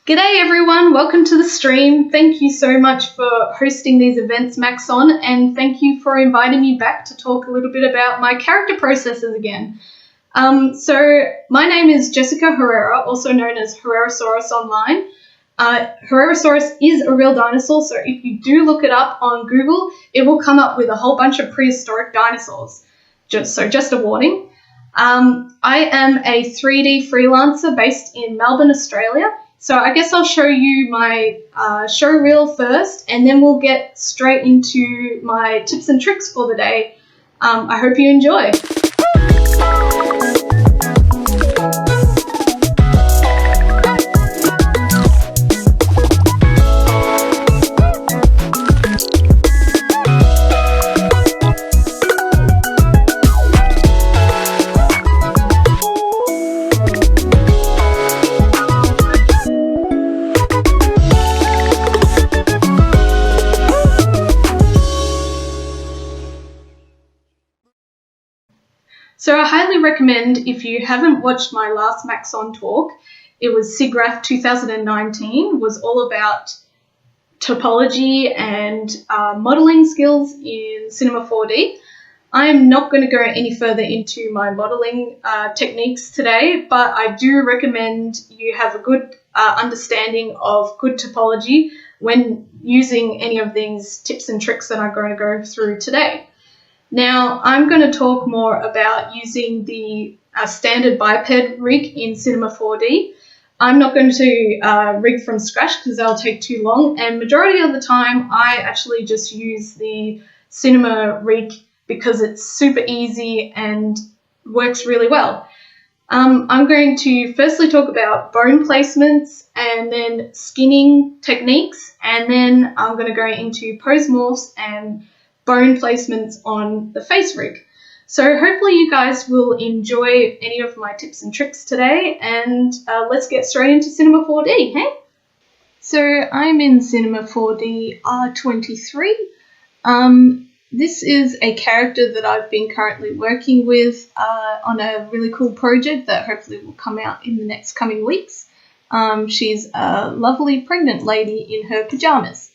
G'day everyone, welcome to the stream. Thank you so much for hosting these events, Maxon, and thank you for inviting me back to talk a little bit about my character processes again. So my name is Jessica Herrera, also known as Herrerasaurus online. Herrerasaurus is a real dinosaur, so if you do look it up on Google, it will come up with a whole bunch of prehistoric dinosaurs. Just a warning. I am a 3D freelancer based in Melbourne, Australia. So I guess I'll show you my show reel first, and then we'll get straight into my tips and tricks for the day. I hope you enjoy. So I highly recommend, if you haven't watched my last Maxon talk, it was SIGGRAPH 2019, was all about topology and modelling skills in Cinema 4D. I am not going to go any further into my modelling techniques today, but I do recommend you have a good understanding of good topology when using any of these tips and tricks that I'm going to go through today. Now, I'm going to talk more about using the standard biped rig in Cinema 4D. I'm not going to rig from scratch because that'll take too long, and majority of the time I actually just use the Cinema rig because it's super easy and works really well. I'm going to firstly talk about bone placements and then skinning techniques, and then I'm going to go into pose morphs and bone placements on the face rig. So hopefully you guys will enjoy any of my tips and tricks today, and let's get straight into Cinema 4D, hey? So I'm in Cinema 4D R23. This is a character that I've been currently working with on a really cool project that hopefully will come out in the next coming weeks. She's a lovely pregnant lady in her pajamas.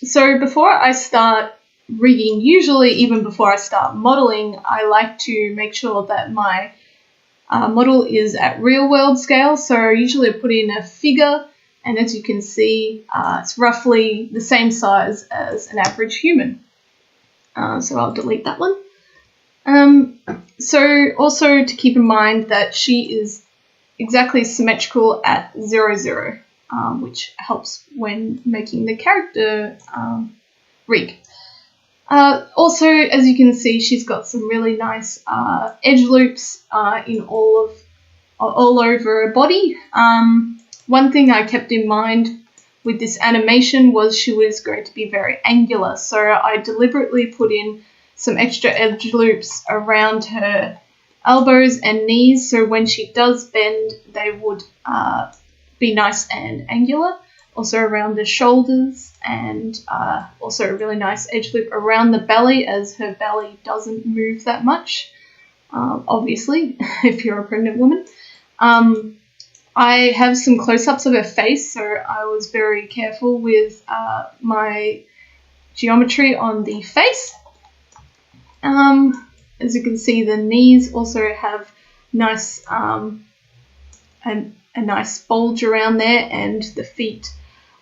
So before I start rigging, usually even before I start modelling, I like to make sure that my model is at real world scale. So usually I put in a figure, and as you can see, it's roughly the same size as an average human. So I'll delete that one. So also to keep in mind that she is exactly symmetrical at 0, 0. Which helps when making the character rig. Also, as you can see, she's got some really nice edge loops in all over her body. One thing I kept in mind with this animation was she was going to be very angular, so I deliberately put in some extra edge loops around her elbows and knees, so when she does bend, they would be nice and angular. Also around the shoulders, and also a really nice edge loop around the belly, as her belly doesn't move that much, obviously, if you're a pregnant woman. I have some close-ups of her face, so I was very careful with my geometry on the face. As you can see, the knees also have nice a nice bulge around there, and the feet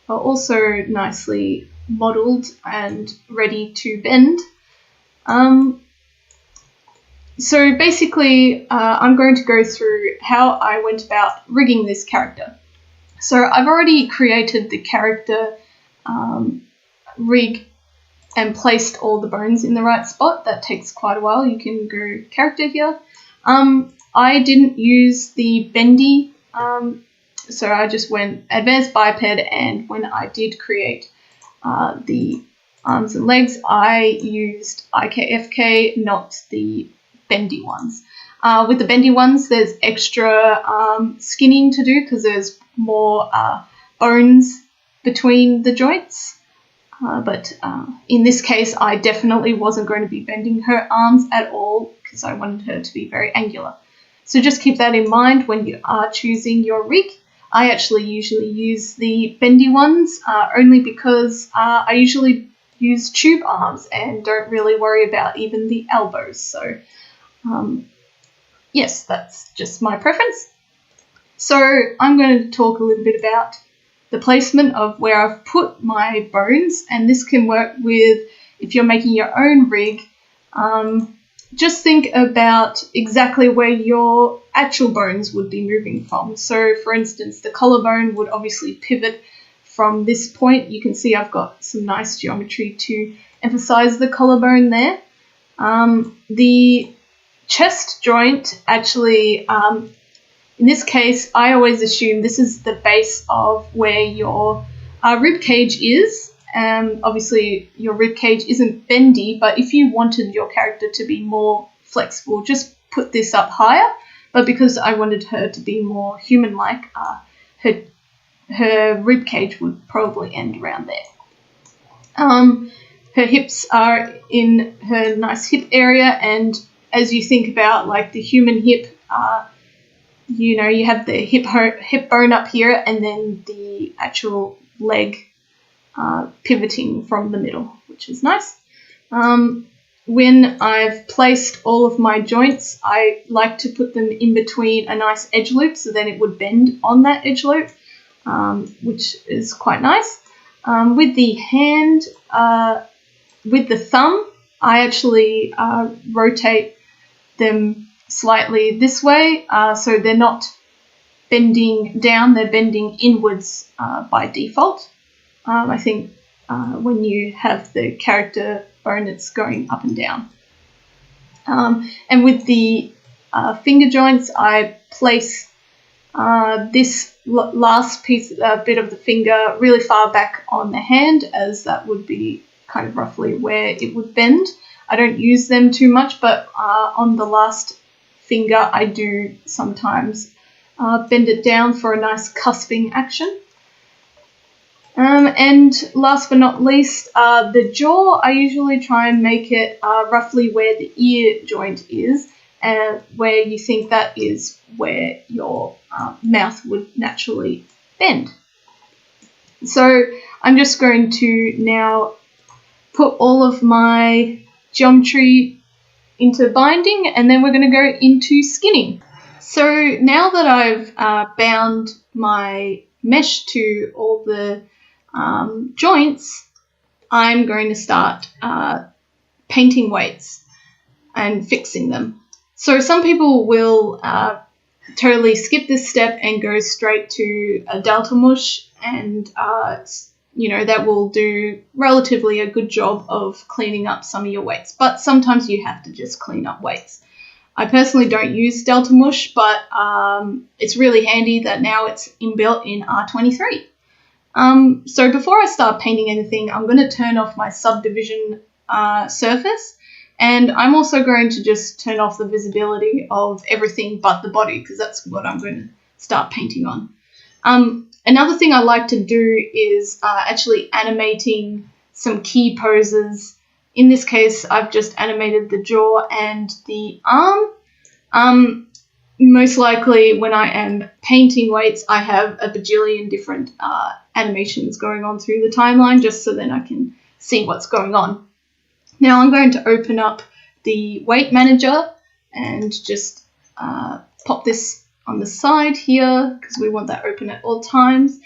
are also nicely modelled and ready to bend. So basically I'm going to go through how I went about rigging this character. So I've already created the character rig and placed all the bones in the right spot. That takes quite a while. You can go character here. I didn't use the bendy, so I just went advanced biped, and when I did create the arms and legs, I used IKFK, not the bendy ones. With the bendy ones, there's extra skinning to do because there's more bones between the joints. But in this case, I definitely wasn't going to be bending her arms at all because I wanted her to be very angular. So just keep that in mind when you are choosing your rig. I actually usually use the bendy ones only because I usually use tube arms and don't really worry about even the elbows. So yes, that's just my preference. So I'm going to talk a little bit about the placement of where I've put my bones, and this can work with if you're making your own rig. Just think about exactly where your actual bones would be moving from. So for instance, the collarbone would obviously pivot from this point. You can see I've got some nice geometry to emphasize the collarbone there. The chest joint actually, in this case, I always assume this is the base of where your rib cage is. Obviously, your rib cage isn't bendy, but if you wanted your character to be more flexible, just put this up higher. But because I wanted her to be more human-like, her rib cage would probably end around there. Her hips are in her nice hip area, and as you think about like the human hip, you know, you have the hip bone up here, and then the actual leg pivoting from the middle, which is nice. When I've placed all of my joints, I like to put them in between a nice edge loop, so then it would bend on that edge loop, which is quite nice. With the hand, with the thumb, I actually rotate them slightly this way, so they're not bending down, they're bending inwards by default. I think when you have the character bone, it's going up and down. And with the finger joints, I place this last piece, bit of the finger really far back on the hand, as that would be kind of roughly where it would bend. I don't use them too much, but on the last finger, I do sometimes bend it down for a nice cusping action. And last but not least, the jaw, I usually try and make it roughly where the ear joint is, and where you think that is where your mouth would naturally bend. So I'm just going to now put all of my geometry into binding, and then we're going to go into skinning. So now that I've bound my mesh to all the joints, I'm going to start painting weights and fixing them. So some people will totally skip this step and go straight to a delta mush, and you know, that will do relatively a good job of cleaning up some of your weights, but sometimes you have to just clean up weights. I personally don't use delta mush, but it's really handy that now it's inbuilt in R23. So before I start painting anything, I'm going to turn off my subdivision surface, and I'm also going to just turn off the visibility of everything but the body, because that's what I'm going to start painting on. Another thing I like to do is actually animating some key poses. In this case, I've just animated the jaw and the arm. Most likely when I am painting weights, I have a bajillion different animations going on through the timeline, just so then I can see what's going on. Now I'm going to open up the weight manager and just pop this on the side here, because we want that open at all times,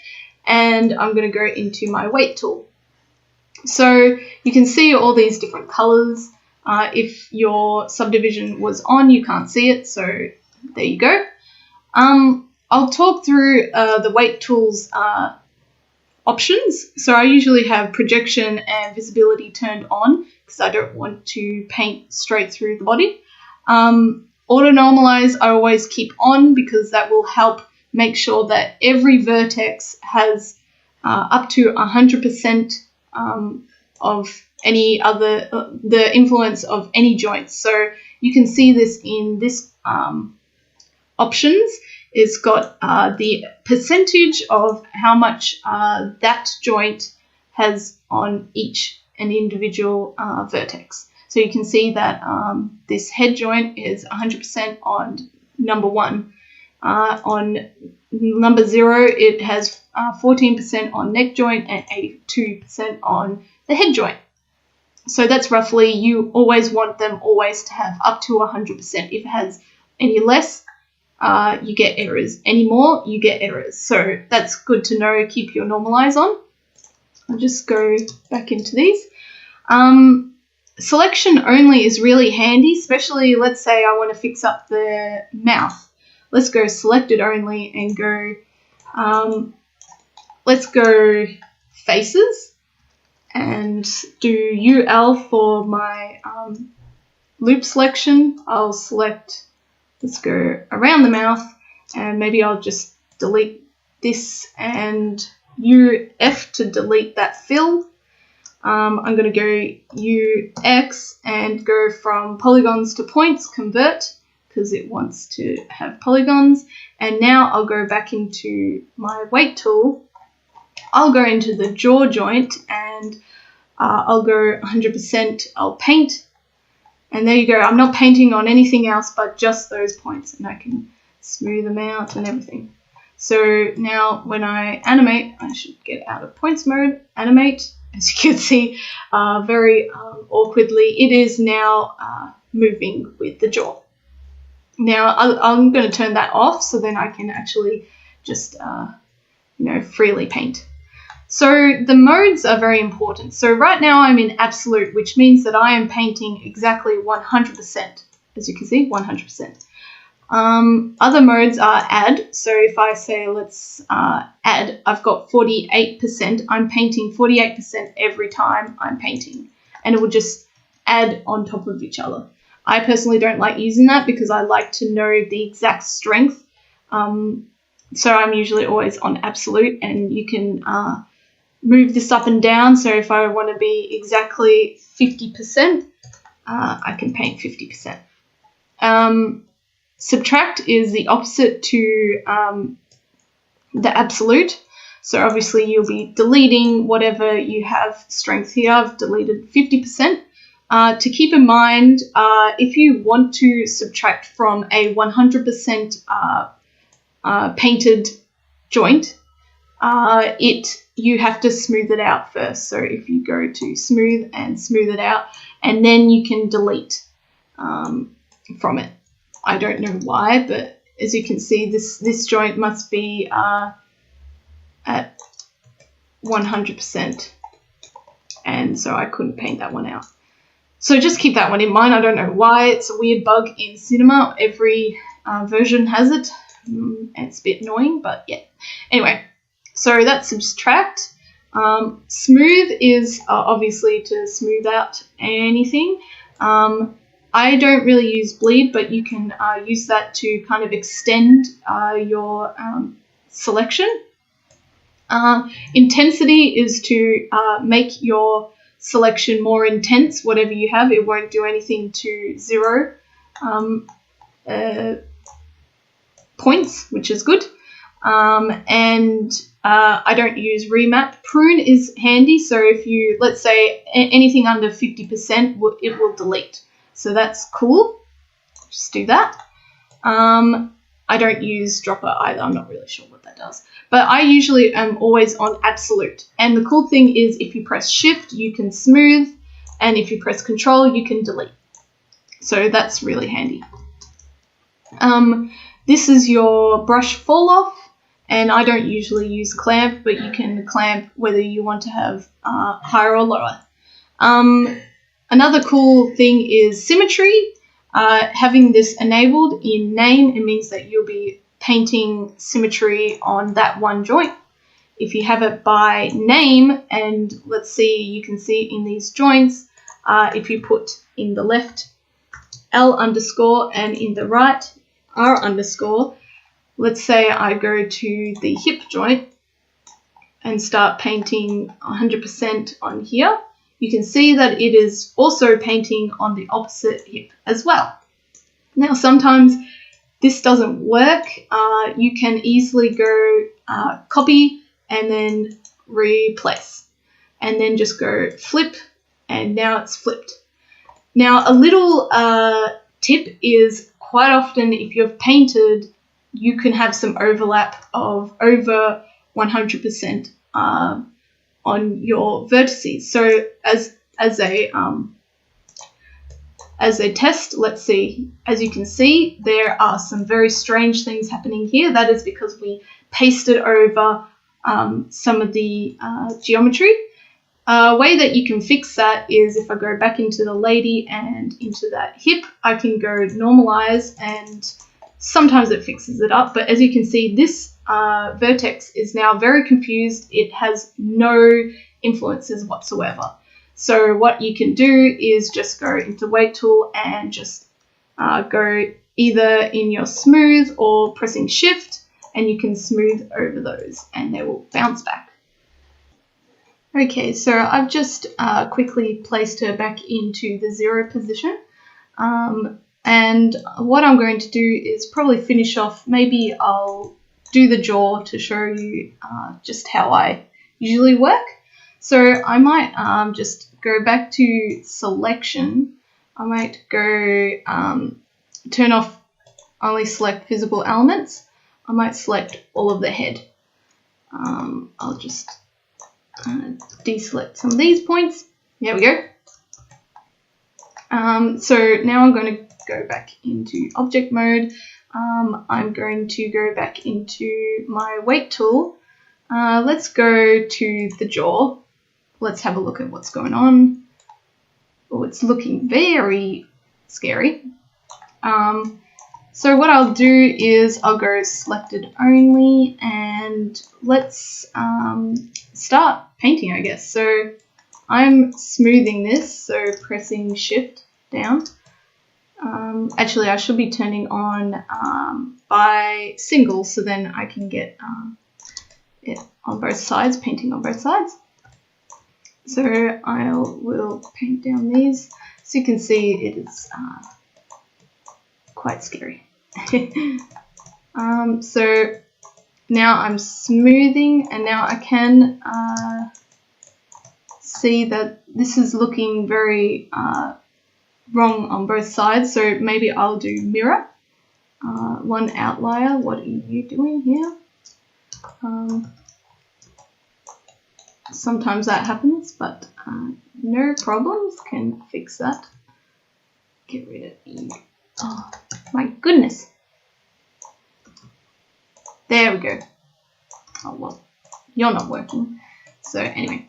and I'm going to go into my weight tool. So you can see all these different colors. If your subdivision was on, you can't see it, so there you go. I'll talk through the weight tools options. So I usually have projection and visibility turned on, because I don't want to paint straight through the body. Auto normalize I always keep on, because that will help make sure that every vertex has up to 100% of any other, the influence of any joints. So you can see this in this options. It's got the percentage of how much that joint has on each an individual vertex. So you can see that this head joint is 100% on number 1. On number 0, it has 14% on neck joint and 82% on the head joint. So that's roughly, you always want them always to have up to 100%. If it has any less, you get errors. Any more, you get errors. So that's good to know. Keep your normalize on. I'll just go back into these. Selection only is really handy, especially let's say I want to fix up the mouth. Let's go selected only and go, let's go faces and do UL for my loop selection. I'll select, let's go around the mouth, and maybe I'll just delete this and UF to delete that fill. I'm going to go UX and go from polygons to points, convert, because it wants to have polygons. And now I'll go back into my weight tool. I'll go into the jaw joint and I'll go 100%, I'll paint. And there you go. I'm not painting on anything else but just those points, and I can smooth them out and everything. So now when I animate, I should get out of points mode, animate. As you can see, very awkwardly, it is now moving with the jaw. Now I'm going to turn that off so then I can actually just, freely paint. So the modes are very important. So right now I'm in absolute, which means that I am painting exactly 100%. As you can see, 100%. Other modes are add. So if I say let's add, I've got 48%. I'm painting 48% every time I'm painting, and it will just add on top of each other. I personally don't like using that because I like to know the exact strength. So I'm usually always on absolute, and you can move this up and down. So if I want to be exactly 50%, I can paint 50%. Subtract is the opposite to the absolute. So obviously you'll be deleting whatever you have strength here. I've deleted 50%. To keep in mind, if you want to subtract from a 100% painted joint, you have to smooth it out first. So if you go to smooth and smooth it out, and then you can delete from it. I don't know why, but as you can see, this joint must be at 100%, and so I couldn't paint that one out. So just keep that one in mind. I don't know why. It's a weird bug in Cinema. Every version has it. It's a bit annoying, but yeah. Anyway, so that's subtract. Smooth is obviously to smooth out anything. I don't really use bleed, but you can use that to kind of extend your selection. Intensity is to make your selection more intense, whatever you have. It won't do anything to 0 points, which is good. And I don't use remap. Prune is handy, so if you, let's say, anything under 50%, it will delete. So that's cool. Just do that. I don't use dropper either. I'm not really sure what that does. But I usually am always on absolute. And the cool thing is if you press shift, you can smooth. And if you press control, you can delete. So that's really handy. This is your brush fall off. And I don't usually use clamp, but you can clamp whether you want to have higher or lower. Another cool thing is symmetry. Having this enabled in name, it means that you'll be painting symmetry on that one joint. If you have it by name, and let's see, you can see in these joints, if you put in the left L underscore and in the right R underscore, let's say I go to the hip joint and start painting 100% on here. You can see that it is also painting on the opposite hip as well. Now, sometimes this doesn't work. You can easily go copy and then replace, and then just go flip, and now it's flipped. Now, a little tip is quite often if you've painted you can have some overlap of over 100% on your vertices. So as a test, let's see, as you can see, there are some very strange things happening here. That is because we pasted over some of the geometry. A way that you can fix that is if I go back into the lady and into that hip, I can go normalize, and sometimes it fixes it up. But as you can see, this vertex is now very confused. It has no influences whatsoever. So what you can do is just go into weight tool and just go either in your smooth or pressing shift, and you can smooth over those and they will bounce back. Okay, so I've just quickly placed her back into the 0 position. And what I'm going to do is probably finish off, maybe I'll do the jaw to show you just how I usually work. So I might just go back to selection. I might go turn off only select visible elements. I might select all of the head. I'll just deselect some of these points. There we go. So now I'm going to go back into object mode. I'm going to go back into my weight tool. Let's go to the jaw. Let's have a look at what's going on. Oh, it's looking very scary. So what I'll do is I'll go selected only, and let's start painting, I guess. So I'm smoothing this, so pressing shift down. Actually, I should be turning on by single, so then I can get it on both sides, painting on both sides. So I will paint down these. So you can see it is quite scary. So now I'm smoothing, and now I can see that this is looking very wrong on both sides. So maybe I'll do mirror. One outlier, what are you doing here? Sometimes that happens, but no problems, can fix that. Get rid of you. Oh my goodness. There we go. Oh well, you're not working. So anyway,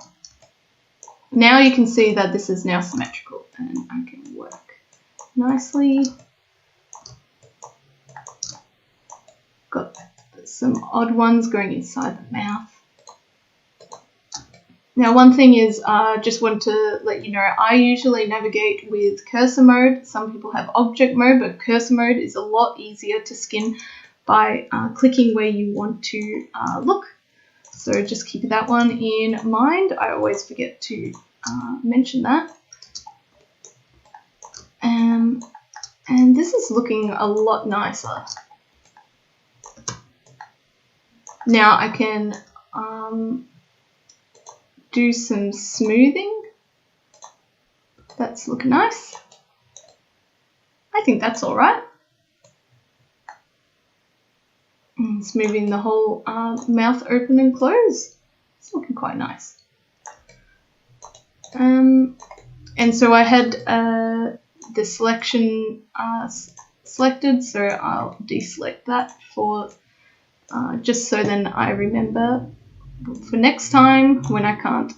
now you can see that this is now symmetrical and I can work nicely. Got some odd ones going inside the mouth. Now, one thing is, just want to let you know, I usually navigate with cursor mode. Some people have object mode, but cursor mode is a lot easier to skin by clicking where you want to look. So just keep that one in mind. I always forget to mention that. And this is looking a lot nicer. Now I can do some smoothing. That's looking nice. I think that's all right. And smoothing the whole mouth open and close. It's looking quite nice. And so I had the selection selected, so I'll deselect that for just so then I remember for next time when I can't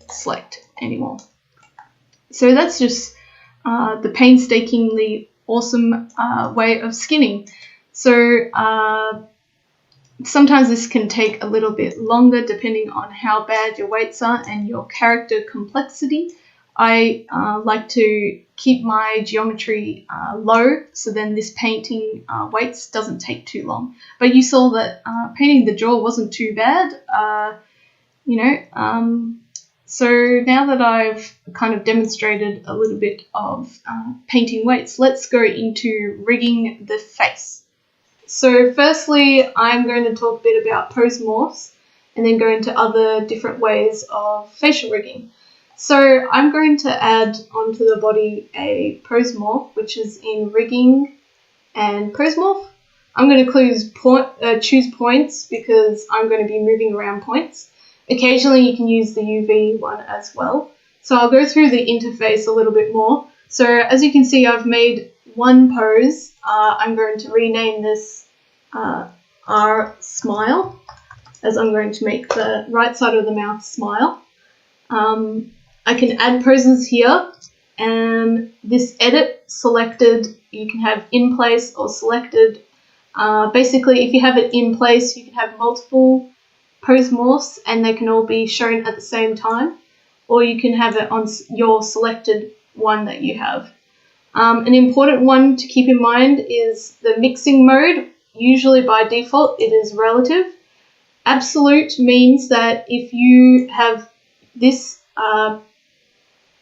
select anymore. So that's just the painstakingly awesome way of skinning. So sometimes this can take a little bit longer depending on how bad your weights are and your character complexity. I like to keep my geometry low, so then this painting weights doesn't take too long. But you saw that painting the jaw wasn't too bad, so now that I've kind of demonstrated a little bit of painting weights, let's go into rigging the face. So firstly, I'm going to talk a bit about pose morphs and then go into other different ways of facial rigging. So I'm going to add onto the body a pose morph, which is in rigging and pose morph. I'm going to choose points because I'm going to be moving around points. Occasionally you can use the UV one as well. So I'll go through the interface a little bit more. So as you can see, I've made one pose. I'm going to rename this R smile, as I'm going to make the right side of the mouth smile. I can add poses here, and this edit selected, you can have in place or selected. Basically, if you have it in place, you can have multiple pose morphs and they can all be shown at the same time, or you can have it on your selected one that you have. An important one to keep in mind is the mixing mode. Usually by default it is relative. Absolute means that if you have this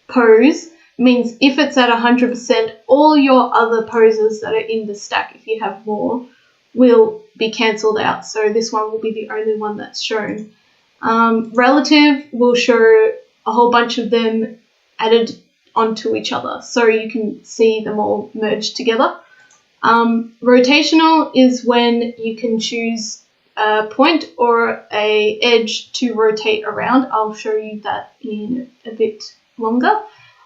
pose, means if it's at 100%, all your other poses that are in the stack, if you have more, will be cancelled out. So this one will be the only one that's shown. Relative will show a whole bunch of them added onto each other, so you can see them all merged together. Rotational is when you can choose a point or a edge to rotate around. I'll show you that in a bit longer.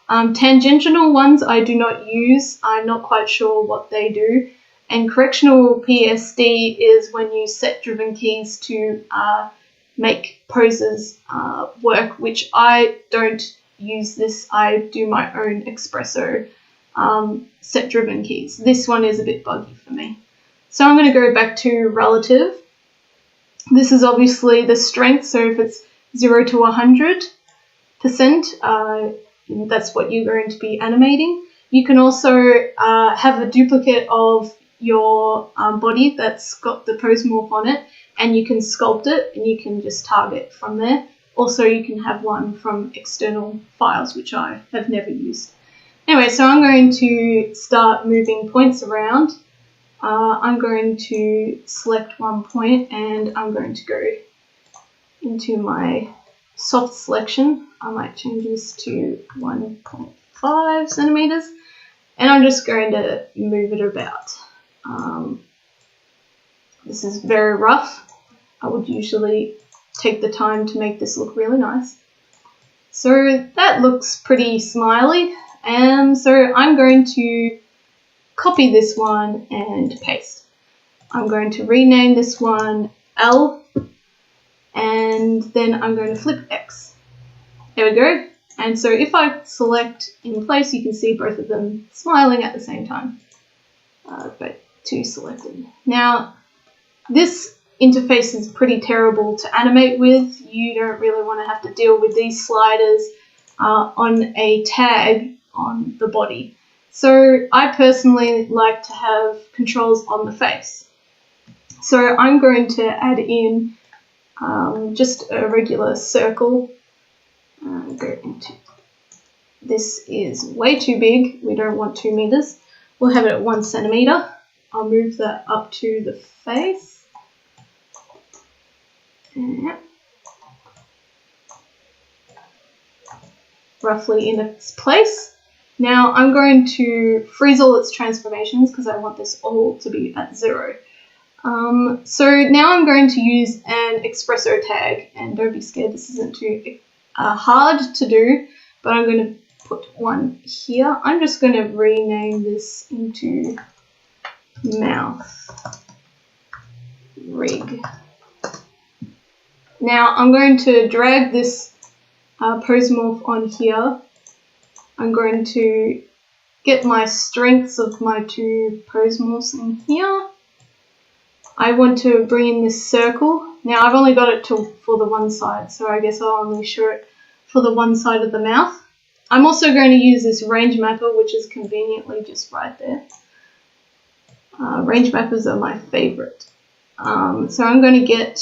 Tangential ones I do not use. I'm not quite sure what they do. And correctional PSD is when you set driven keys to make poses work, which I don't use this. I do my own espresso set driven keys. This one is a bit buggy for me. So I'm going to go back to relative. This is obviously the strength, so if it's 0 to 100%, that's what you're going to be animating. You can also have a duplicate of your body that's got the pose morph on it, and you can sculpt it and you can just target from there. Also, you can have one from external files, which I have never used. Anyway, so I'm going to start moving points around. I'm going to select one point and I'm going to go into my soft selection. I might change this to 1.5 centimeters, and I'm just going to move it about. This is very rough. I would usually take the time to make this look really nice. So that looks pretty smiley, and so I'm going to copy this one and paste. I'm going to rename this one L, and then I'm going to flip X. There we go. And so if I select in place, you can see both of them smiling at the same time. But two selected. Now, this interface is pretty terrible to animate with. You don't really want to have to deal with these sliders on a tag on the body. So I personally like to have controls on the face. So I'm going to add in just a regular circle. Go into, this is way too big. We don't want 2 meters. We'll have it at 1 centimeter. I'll move that up to the face. Roughly in its place. Now I'm going to freeze all its transformations because I want this all to be at 0. So now I'm going to use an espresso tag, and don't be scared, this isn't too hard to do, but I'm going to put one here. I'm just going to rename this into mouth rig. Now I'm going to drag this pose morph on here. I'm going to get my strengths of my 2 pose morphs in here. I want to bring in this circle. Now I've only got it for the one side, so I guess I'll only show it for the one side of the mouth. I'm also going to use this range mapper, which is conveniently just right there. Range mappers are my favorite. So I'm going to get,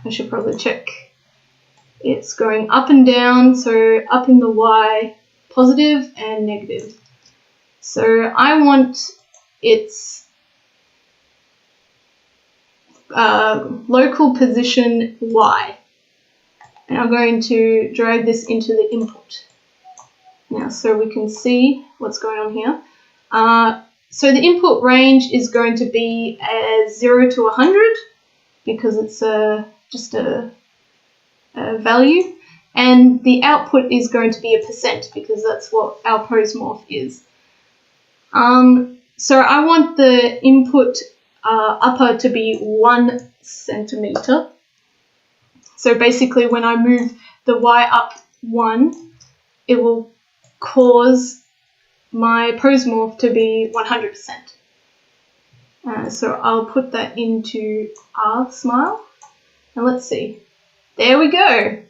I should probably check, it's going up and down, so up in the Y, positive and negative. So I want its local position Y. And I'm going to drag this into the input. Now, so we can see what's going on here. So the input range is going to be 0 to 100 because it's just a value. And the output is going to be a percent because that's what our pose morph is. So I want the input upper to be 1 centimeter. So basically when I move the Y up 1, it will cause my pose morph to be 100%. So I'll put that into R smile. And let's see. There we go.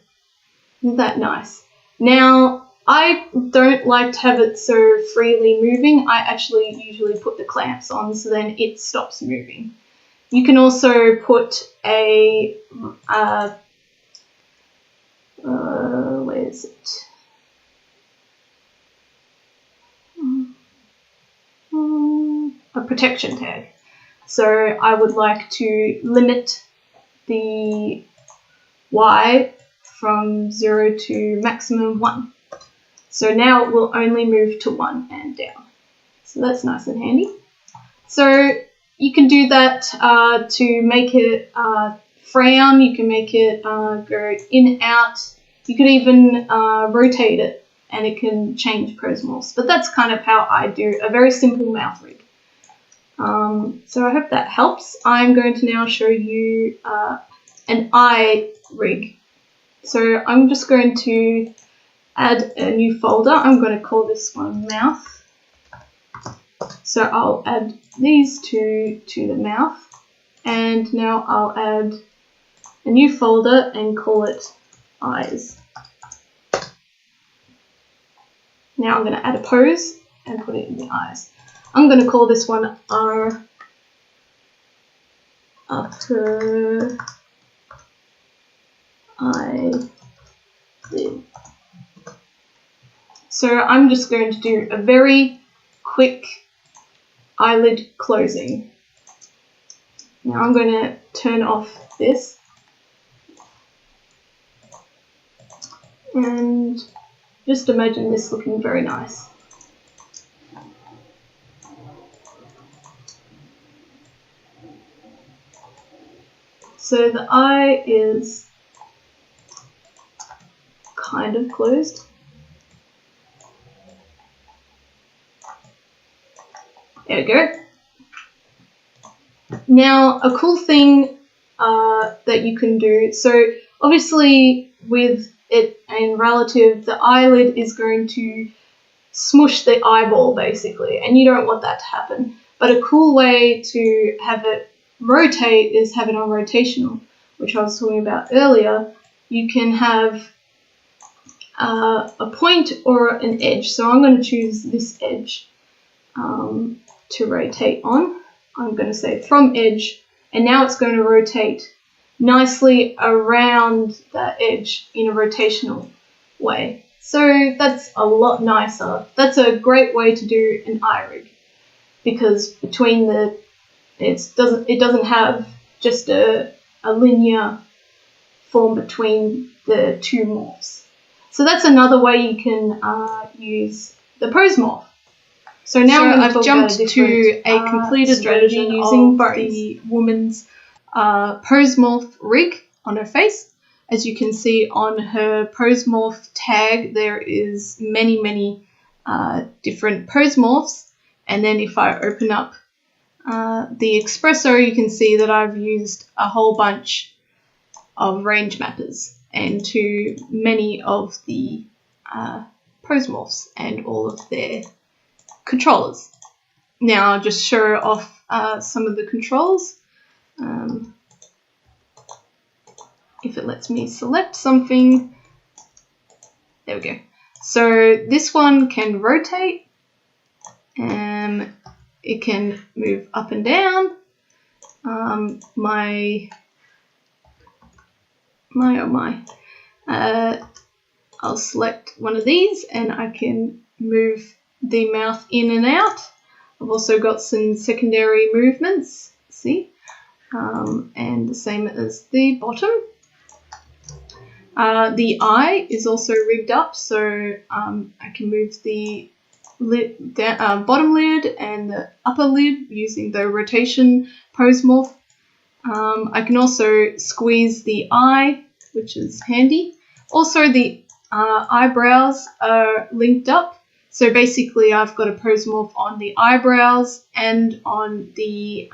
Isn't that nice? Now, I don't like to have it so freely moving. I actually usually put the clamps on so then it stops moving. You can also put a, where is it? A protection tag. So I would like to limit the Y from 0 to maximum 1. So now it will only move to 1 and down. So that's nice and handy. So you can do that to make it frown, you can make it go in, out, you could even rotate it and it can change pose morphs. But that's kind of how I do a very simple mouth rig. So I hope that helps. I'm going to now show you an eye rig. So I'm just going to add a new folder. I'm going to call this one mouth. So I'll add these two to the mouth. And now I'll add a new folder and call it eyes. Now I'm going to add a pose and put it in the eyes. I'm going to call this one our upper eyelid. So I'm just going to do a very quick eyelid closing. Now I'm going to turn off this and just imagine this looking very nice. So the eye is kind of closed. There we go. Now, a cool thing that you can do, so obviously with it in relative, the eyelid is going to smush the eyeball basically, and you don't want that to happen. But a cool way to have it rotate is have it on rotational, which I was talking about earlier. You can have a point or an edge. So I'm going to choose this edge to rotate on. I'm going to say from edge, and now it's going to rotate nicely around that edge in a rotational way. So that's a lot nicer. That's a great way to do an eye rig, because between the it doesn't have just a linear form between the two morphs. So that's another way you can use the pose morph. So now I've jumped to a completed strategy using the woman's pose morph rig on her face. As you can see on her pose morph tag, there is many different pose morphs. And then if I open up the Espresso, you can see that I've used a whole bunch of range mappers and to many of the pose morphs and all of their controllers. Now I'll just show off some of the controls. If it lets me select something, there we go. So this one can rotate, it can move up and down. I'll select one of these and I can move the mouth in and out. I've also got some secondary movements, see, and the same as the bottom. The eye is also rigged up, so I can move the bottom lid and the upper lid using the rotation pose morph. I can also squeeze the eye, which is handy. Also, the eyebrows are linked up. So basically, I've got a pose morph on the eyebrows and on the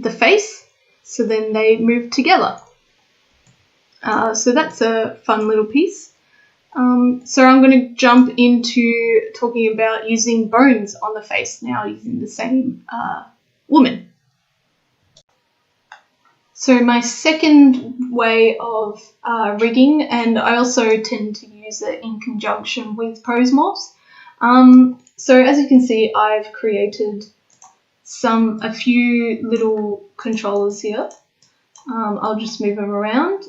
face. So then they move together. So that's a fun little piece. So I'm going to jump into talking about using bones on the face now, using the same woman. So my second way of rigging, and I also tend to use it in conjunction with pose morphs. So as you can see, I've created a few little controllers here. I'll just move them around.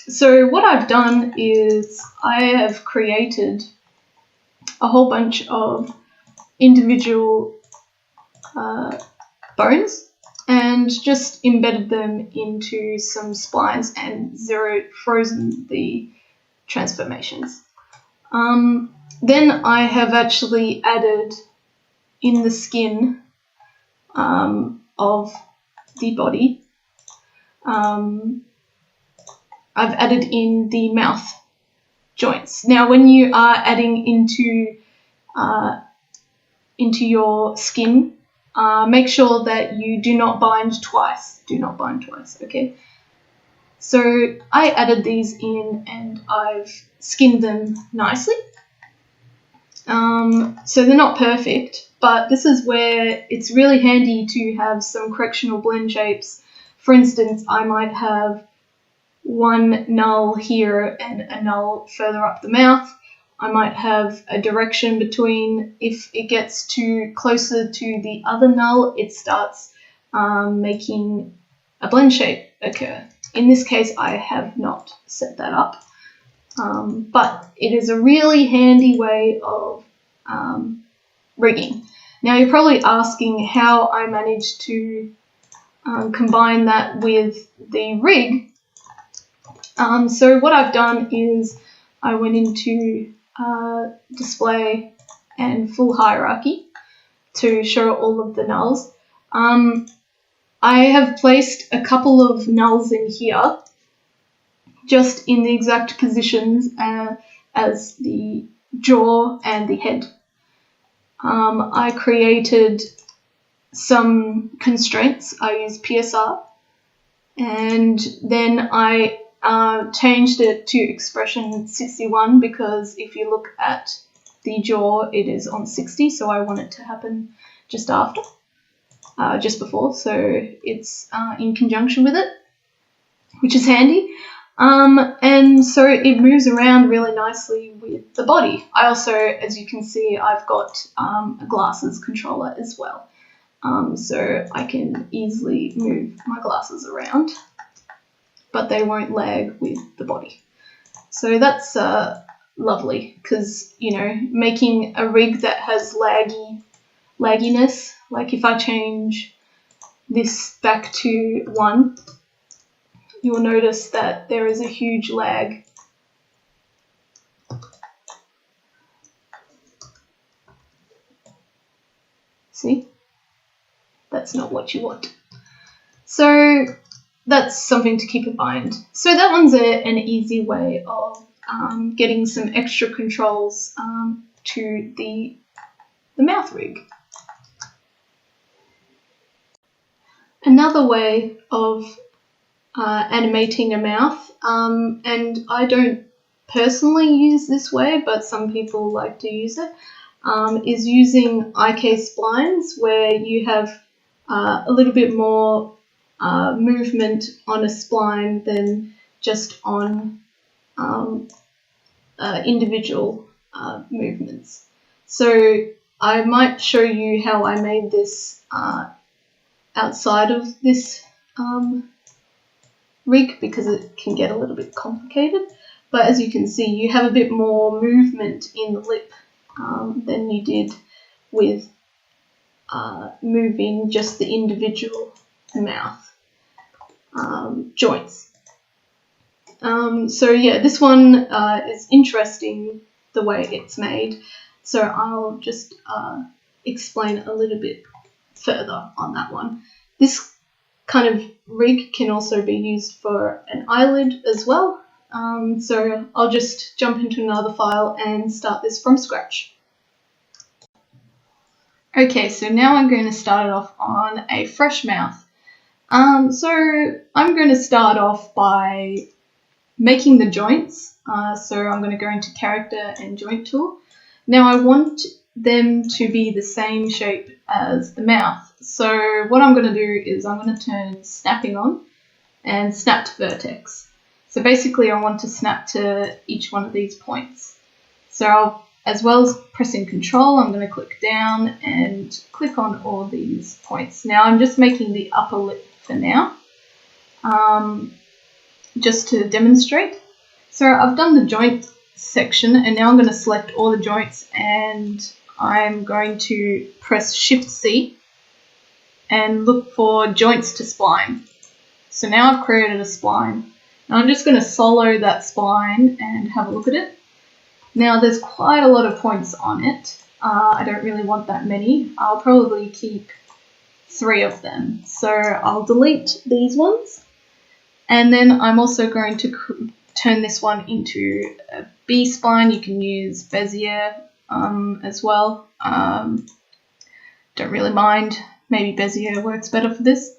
So what I've done is I have created a whole bunch of individual bones and just embedded them into some splines and frozen the transformations. Then I have actually added in the skin of the body, I've added in the mouth joints. Now, when you are adding into your skin, make sure that you do not bind twice. Do not bind twice, okay? So I added these in and I've skinned them nicely. So they're not perfect, but this is where it's really handy to have some correctional blend shapes. For instance, I might have one null here and a null further up the mouth. I might have a direction between. If it gets too closer to the other null, it starts making a blend shape occur. In this case, I have not set that up, but it is a really handy way of rigging. Now you're probably asking how I managed to combine that with the rig. So what I've done is I went into display and full hierarchy to show all of the nulls. I have placed a couple of nulls in here just in the exact positions as the jaw and the head. I created some constraints. I used PSR, and then I changed it to expression 61 because if you look at the jaw, it is on 60, so I want it to happen just after, just before, so it's in conjunction with it, which is handy. And so it moves around really nicely with the body. I also, as you can see, I've got a glasses controller as well, so I can easily move my glasses around, but they won't lag with the body. So that's lovely, because, you know, making a rig that has lagginess, like if I change this back to 1, you'll notice that there is a huge lag. See? That's not what you want. So that's something to keep in mind. So that one's an easy way of getting some extra controls to the mouth rig. Another way of animating a mouth, and I don't personally use this way, but some people like to use it, is using IK splines, where you have a little bit more movement on a spline than just on individual movements. So I might show you how I made this outside of this rig, because it can get a little bit complicated. But as you can see, you have a bit more movement in the lip than you did with moving just the individual mouth joints. So yeah, this one is interesting the way it's made. So I'll just explain a little bit further on that one. This kind of rig can also be used for an eyelid as well. So I'll just jump into another file and start this from scratch. Okay, so now I'm going to start it off on a fresh mouth. So I'm going to start off by making the joints. So I'm going to go into character and joint tool. Now I want them to be the same shape as the mouth. So what I'm going to do is I'm going to turn snapping on and snap to vertex. So basically I want to snap to each one of these points. So as well as pressing Control, I'm going to click down and click on all these points. Now I'm just making the upper lip for now, just to demonstrate. So I've done the joint section, and now I'm going to select all the joints, and I'm going to press Shift C and look for joints to spline. So now I've created a spline. Now I'm just going to solo that spline and have a look at it. Now there's quite a lot of points on it. I don't really want that many. I'll probably keep 3 of them. So I'll delete these ones. And then I'm also going to turn this one into a B-spline. You can use Bezier as well. Don't really mind. Maybe Bezier works better for this.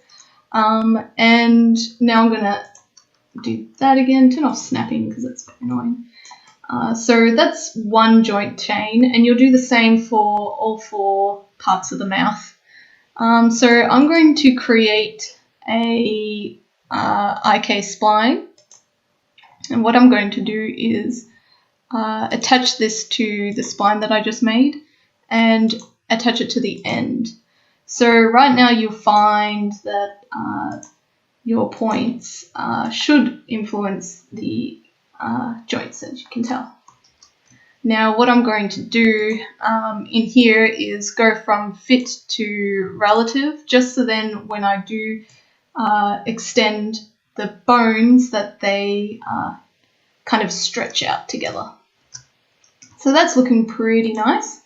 And now I'm going to do that again. Turn off snapping because it's annoying. So that's one joint chain, and you'll do the same for all 4 parts of the mouth. So I'm going to create a IK spline, and what I'm going to do is attach this to the spline that I just made and attach it to the end. So right now you'll find that your points should influence the joints, as you can tell. Now what I'm going to do in here is go from fit to relative, just so then when I do extend the bones that they kind of stretch out together. So that's looking pretty nice.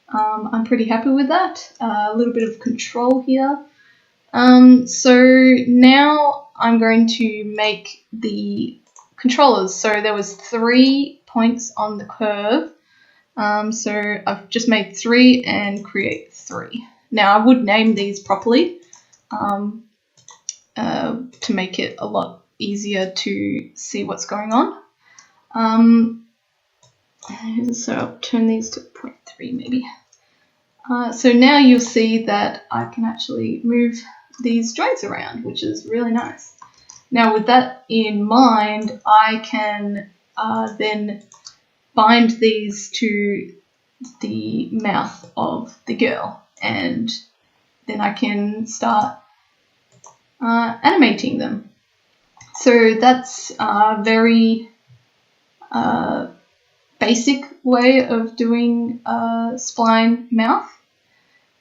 I'm pretty happy with that. A little bit of control here. So now I'm going to make the controllers. So there was 3 points on the curve. So I've just made 3 and create 3. Now I would name these properly to make it a lot easier to see what's going on. So I'll turn these to 0.3 maybe. So now you'll see that I can actually move these joints around, which is really nice. Now with that in mind, I can then bind these to the mouth of the girl, and then I can start animating them. So that's a very basic way of doing a spline mouth.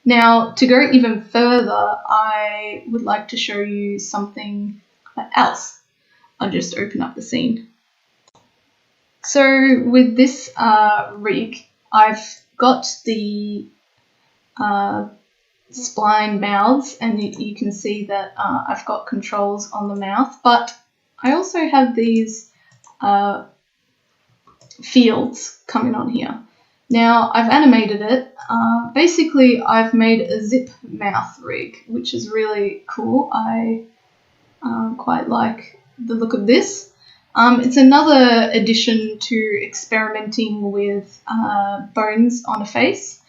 Now to go even further, I would like to show you something else. I'll just open up the scene. So with this rig, I've got the spline mouths, and you can see that I've got controls on the mouth, but I also have these fields coming on here. Now I've animated it. Basically I've made a zip mouth rig, which is really cool. I quite like the look of this. It's another addition to experimenting with bones on a face.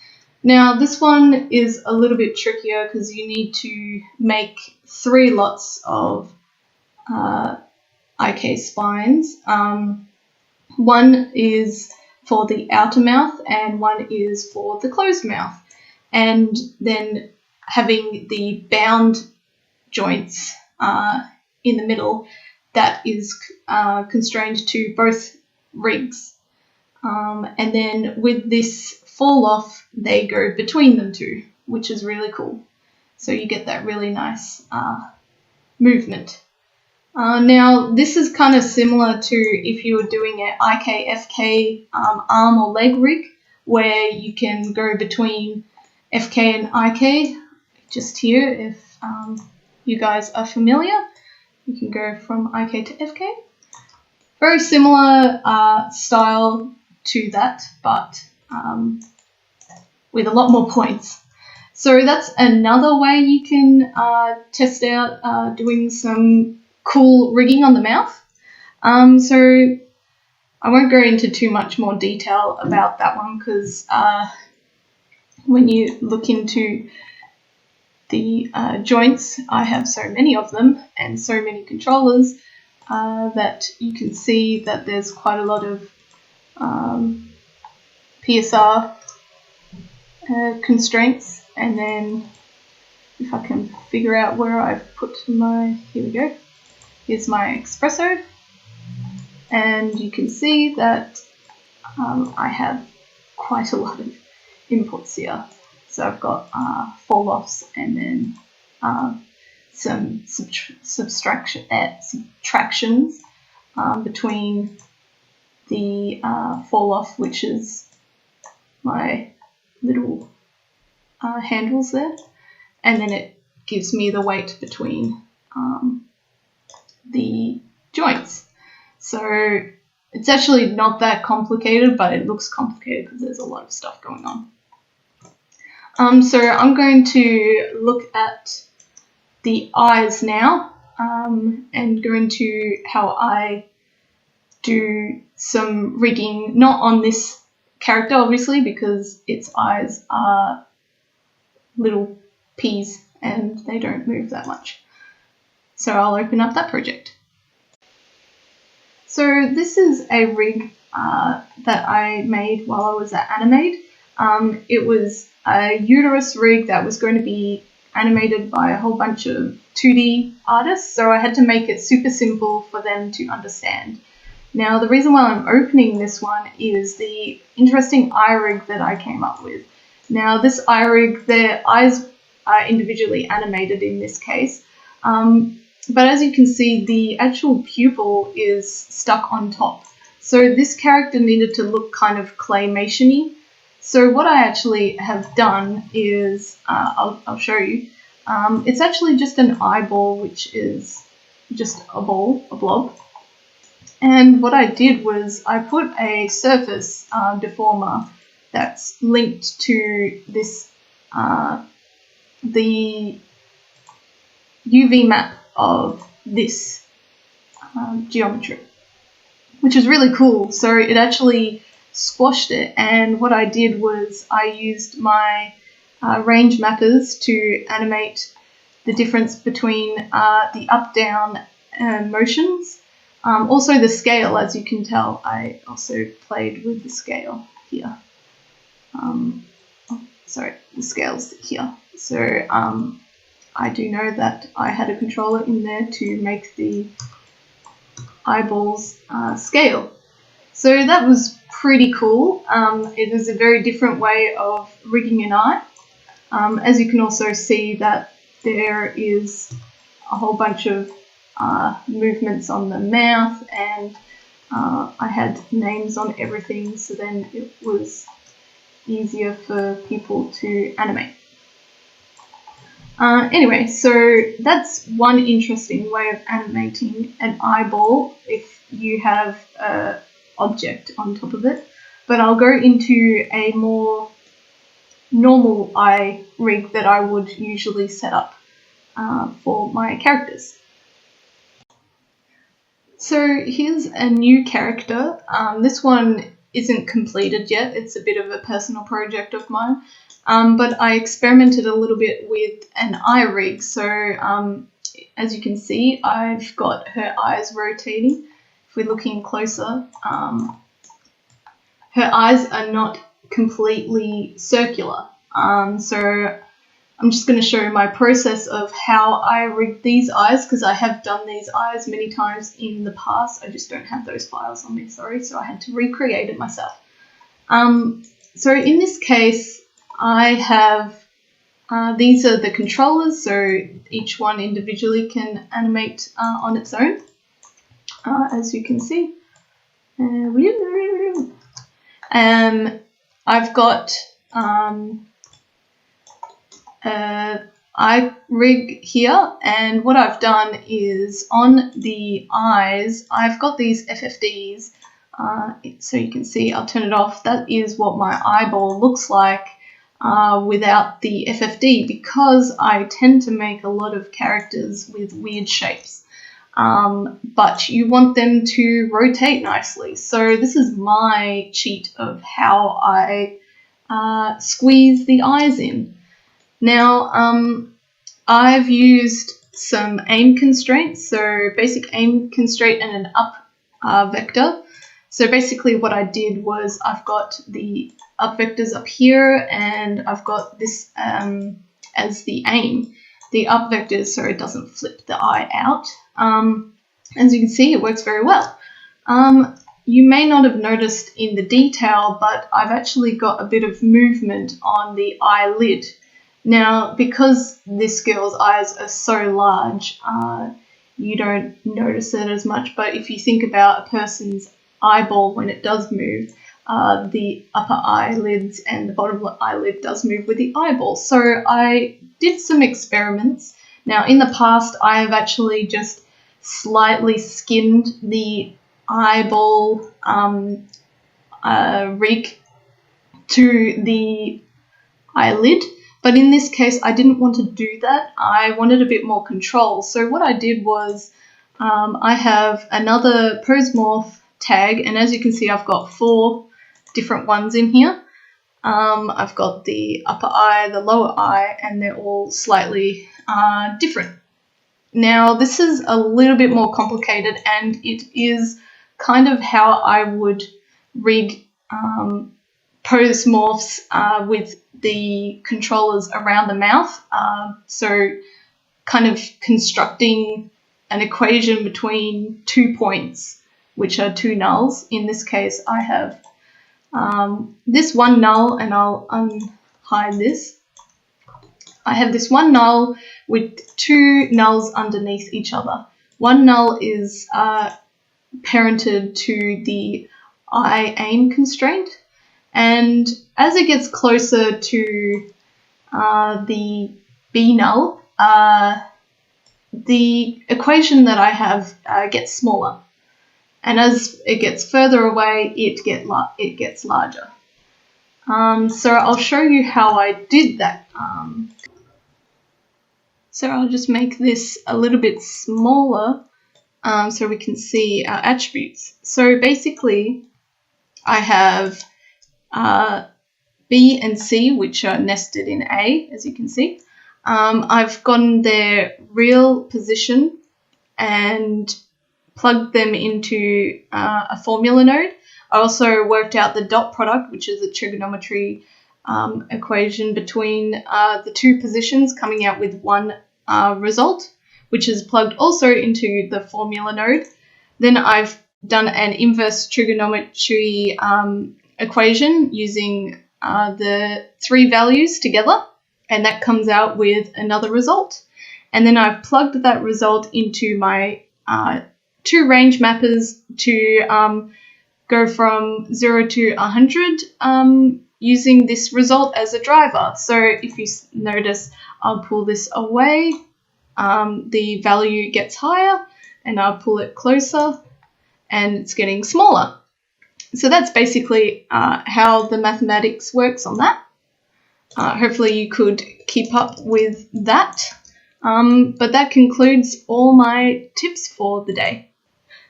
Now this one is a little bit trickier because you need to make 3 lots of IK spines. One is for the outer mouth and one is for the closed mouth. And then having the bound joints in the middle, that is constrained to both rigs. And then with this fall off, they go between them 2, which is really cool. So you get that really nice movement. Now, this is kind of similar to if you were doing an IK-FK arm or leg rig, where you can go between FK and IK. Just here, if you guys are familiar, you can go from IK to FK. Very similar style to that, but with a lot more points. So that's another way you can test out doing some cool rigging on the mouth. So I won't go into too much more detail about that one because when you look into the joints, I have so many of them and so many controllers that you can see that there's quite a lot of PSR constraints. And then if I can figure out where I've put my, here we go, here's my espresso, and you can see that I have quite a lot of inputs here. So I've got fall-offs and then some subtractions between the fall-off, which is my little handles there, and then it gives me the weight between the joints. So it's actually not that complicated, but it looks complicated because there's a lot of stuff going on. So I'm going to look at the eyes now and go into how I do some rigging, not on this character obviously because its eyes are little peas and they don't move that much. So I'll open up that project. So this is a rig that I made while I was at Animade. It was a uterus rig that was going to be animated by a whole bunch of 2D artists, so I had to make it super simple for them to understand. Now the reason why I'm opening this one is the interesting eye rig that I came up with. Now this eye rig, their eyes are individually animated in this case, but as you can see the actual pupil is stuck on top. So this character needed to look kind of claymation-y. So what I actually have done is, I'll show you, it's actually just an eyeball, which is just a ball, a blob. And what I did was I put a surface deformer that's linked to this, the UV map of this geometry, which is really cool. So it actually squashed it, and what I did was I used my range mappers to animate the difference between the up-down motions. Also the scale, as you can tell, I also played with the scale here. Sorry, the scale's here. So I do know that I had a controller in there to make the eyeballs scale. So that was pretty cool. It is a very different way of rigging an eye. As you can also see that there is a whole bunch of movements on the mouth, and I had names on everything, so then it was easier for people to animate. Anyway, so that's one interesting way of animating an eyeball if you have an object on top of it. But I'll go into a more normal eye rig that I would usually set up for my characters. So here's a new character. This one isn't completed yet. It's a bit of a personal project of mine. But I experimented a little bit with an eye rig. So as you can see, I've got her eyes rotating. If we're looking closer, her eyes are not completely circular. So I'm just going to show you my process of how I rig these eyes, because I have done these eyes many times in the past. I just don't have those files on me, sorry, so I had to recreate it myself. So in this case, I have These are the controllers, so each one individually can animate on its own, as you can see. I've got eye rig here, and what I've done is on the eyes, I've got these FFDs, so you can see, I'll turn it off. That is what my eyeball looks like without the FFD, because I tend to make a lot of characters with weird shapes. But you want them to rotate nicely. So this is my cheat of how I squeeze the eyes in. Now, I've used some aim constraints, so basic aim constraint and an up vector. So basically what I did was I've got the up vectors up here, and I've got this as the aim, the up vectors, so it doesn't flip the eye out. As you can see, it works very well. You may not have noticed in the detail, but I've actually got a bit of movement on the eyelid. Now, because this girl's eyes are so large, you don't notice it as much, but if you think about a person's eyeball when it does move, the upper eyelids and the bottom eyelid does move with the eyeball. So I did some experiments. Now, in the past, I have actually just slightly skinned the eyeball rig to the eyelid, but in this case I didn't want to do that. I wanted a bit more control, so what I did was I have another pose morph tag, and as you can see, I've got 4 different ones in here. I've got the upper eye, the lower eye, and they're all slightly different. Now, this is a little bit more complicated, and it is kind of how I would rig pose morphs with the controllers around the mouth. So kind of constructing an equation between 2 points, which are 2 nulls. In this case, I have this one null, and I'll unhide this. I have this one null with 2 nulls underneath each other. One null is parented to the eye aim constraint, and as it gets closer to the B null, the equation that I have gets smaller, and as it gets further away, it gets larger. So I'll show you how I did that. So I'll just make this a little bit smaller so we can see our attributes. So basically, I have B and C, which are nested in A, as you can see. I've gotten their real position and plugged them into a formula node. I also worked out the dot product, which is a trigonometry equation between the 2 positions, coming out with one result, which is plugged also into the formula node. Then I've done an inverse trigonometry equation using the 3 values together, and that comes out with another result. And then I've plugged that result into my 2 range mappers to go from 0 to 100 using this result as a driver. So if you notice, I'll pull this away, the value gets higher, and I'll pull it closer, and it's getting smaller. So that's basically how the mathematics works on that. Hopefully you could keep up with that. But that concludes all my tips for the day.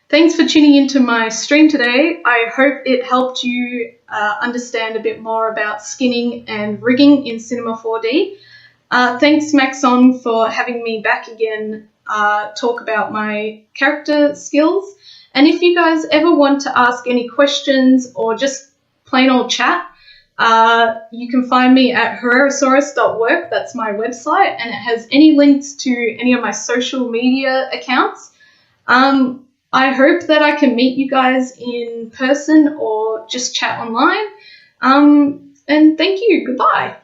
Thanks for tuning into my stream today. I hope it helped you understand a bit more about skinning and rigging in Cinema 4D. Thanks, Maxon, for having me back again, talk about my character skills. And if you guys ever want to ask any questions or just plain old chat, you can find me at Herrerasaurus.work. That's my website, and it has any links to any of my social media accounts. I hope that I can meet you guys in person or just chat online. And thank you. Goodbye.